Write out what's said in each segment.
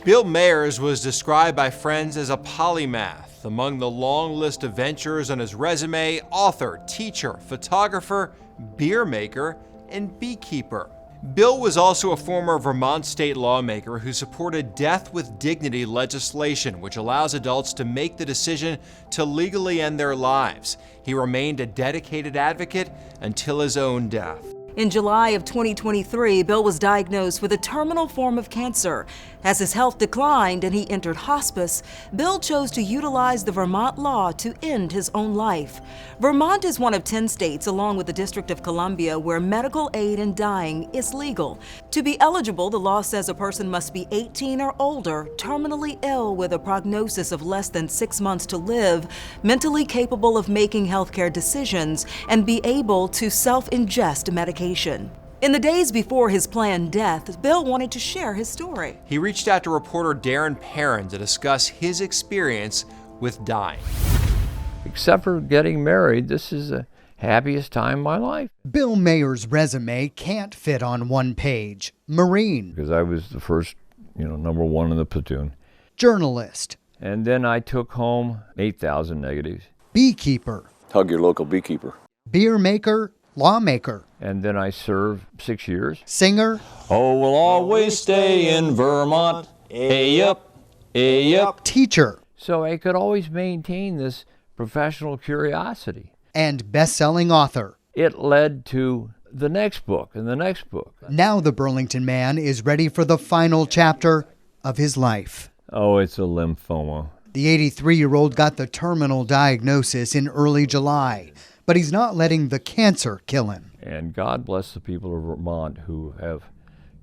Bill Mayers was described by friends as a polymath. Among the long list of ventures on his resume, author, teacher, photographer, beer maker, and beekeeper. Bill was also a former Vermont state lawmaker who supported death with dignity legislation, which allows adults to make the decision to legally end their lives. He remained a dedicated advocate until his own death. In July of 2023, Bill was diagnosed with a terminal form of cancer. As his health declined and he entered hospice, Bill chose to utilize the Vermont law to end his own life. Vermont is one of 10 states, along with the District of Columbia, where medical aid in dying is legal. To be eligible, the law says a person must be 18 or older, terminally ill with a prognosis of less than 6 months to live, mentally capable of making healthcare decisions, and be able to self-ingest medication. In the days before his planned death, Bill wanted to share his story. He reached out to reporter Darren Perrin to discuss his experience with dying. Except for getting married, this is the happiest time of my life. Bill Mayers' resume can't fit on one page. Marine. Because I was the first, number one in the platoon. Journalist. And then I took home 8,000 negatives. Beekeeper. Hug your local beekeeper. Beer maker. Lawmaker. And then I served 6 years. Singer. Oh, we'll always stay in Vermont. Hey up, hey up. Teacher. So I could always maintain this professional curiosity. And best-selling author. It led to the next book and the next book. Now the Burlington man is ready for the final chapter of his life. Oh, it's a lymphoma. The 83-year-old got the terminal diagnosis in early July. But he's not letting the cancer kill him. And God bless the people of Vermont who have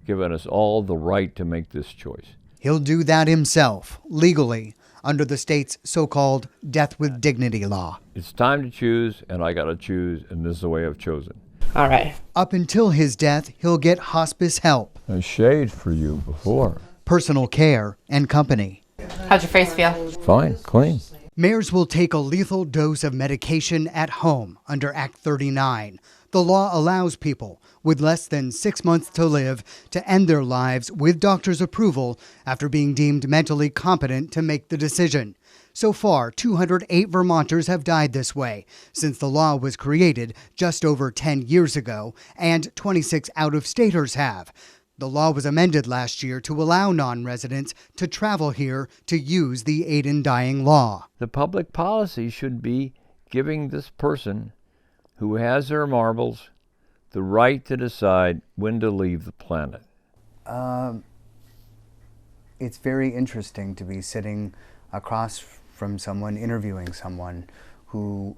given us all the right to make this choice. He'll do that himself, legally, under the state's so-called death with dignity law. It's time to choose, and I got to choose, and this is the way I've chosen. All right. Up until his death, he'll get hospice help. I shaved for you before. Personal care and company. How's your face feel? Fine, clean. Mayors will take a lethal dose of medication at home under Act 39. The law allows people with less than 6 months to live to end their lives with doctor's approval after being deemed mentally competent to make the decision. So far, 208 Vermonters have died this way since the law was created just over 10 years ago, and 26 out-of-staters have. The law was amended last year to allow non-residents to travel here to use the aid in dying law. The public policy should be giving this person who has their marbles the right to decide when to leave the planet. It's very interesting to be sitting across from someone, interviewing someone whom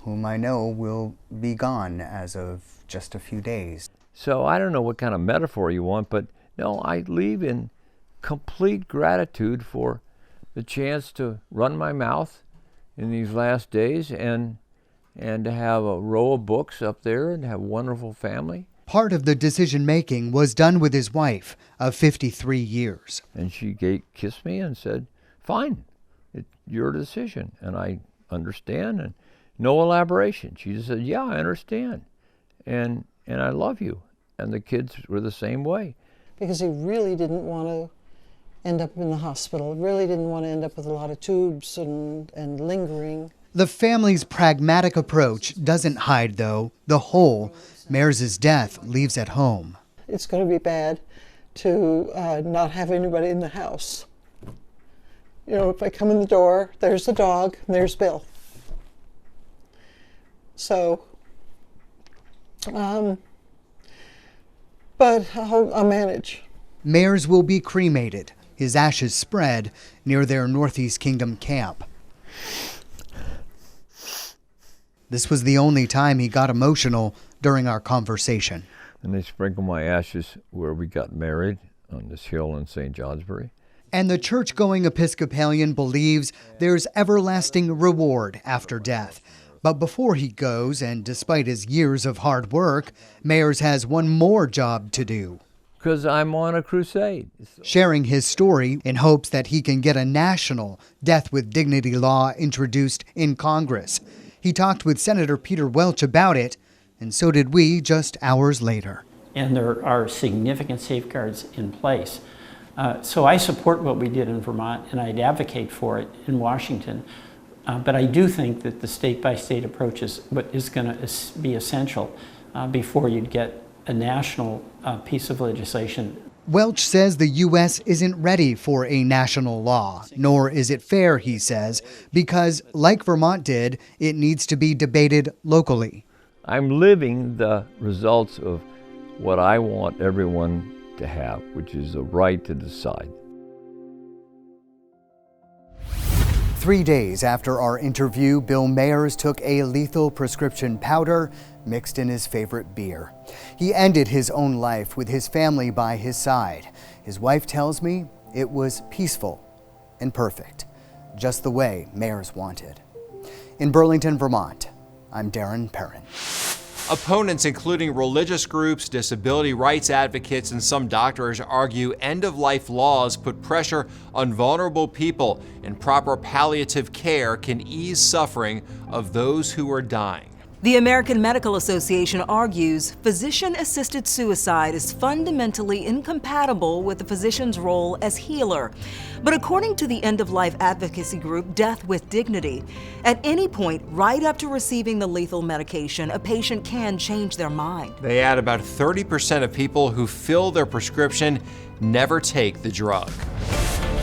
I know will be gone as of just a few days. So I don't know what kind of metaphor you want, but no, I leave in complete gratitude for the chance to run my mouth in these last days and to have a row of books up there and have a wonderful family. Part of the decision-making was done with his wife of 53 years. And she kissed me and said, fine, it's your decision. And I understand, and no elaboration. She just said, yeah, I understand. And I love you. And the kids were the same way. Because he really didn't want to end up in the hospital, really didn't want to end up with a lot of tubes and lingering. The family's pragmatic approach doesn't hide, though, the hole Mayers' death leaves at home. It's going to be bad to not have anybody in the house. If I come in the door, there's the dog, and there's Bill. So, but I'll manage. Mayers will be cremated, his ashes spread near their Northeast Kingdom camp. This was the only time he got emotional during our conversation. And they sprinkle my ashes where we got married on this hill in St. Johnsbury. And the church-going Episcopalian believes there's everlasting reward after death. But before he goes, and despite his years of hard work, Mayers has one more job to do. Because I'm on a crusade. Sharing his story in hopes that he can get a national death with dignity law introduced in Congress. He talked with Senator Peter Welch about it, and so did we just hours later. And there are significant safeguards in place So I support what we did in Vermont, and I'd advocate for it in Washington. But I do think that the state-by-state approach is what is going to be essential before you'd get a national piece of legislation. Welch says the U.S. isn't ready for a national law, nor is it fair, he says, because, like Vermont did, it needs to be debated locally. I'm living the results of what I want everyone to have, which is the right to decide. 3 days after our interview, Bill Mayers took a lethal prescription powder mixed in his favorite beer. He ended his own life with his family by his side. His wife tells me it was peaceful and perfect, just the way Mayers wanted. In Burlington, Vermont, I'm Darren Perrin. Opponents, including religious groups, disability rights advocates, and some doctors, argue end-of-life laws put pressure on vulnerable people, and proper palliative care can ease suffering of those who are dying. The American Medical Association argues physician-assisted suicide is fundamentally incompatible with the physician's role as healer. But according to the end-of-life advocacy group Death with Dignity, at any point right up to receiving the lethal medication, a patient can change their mind. They add about 30% of people who fill their prescription never take the drug.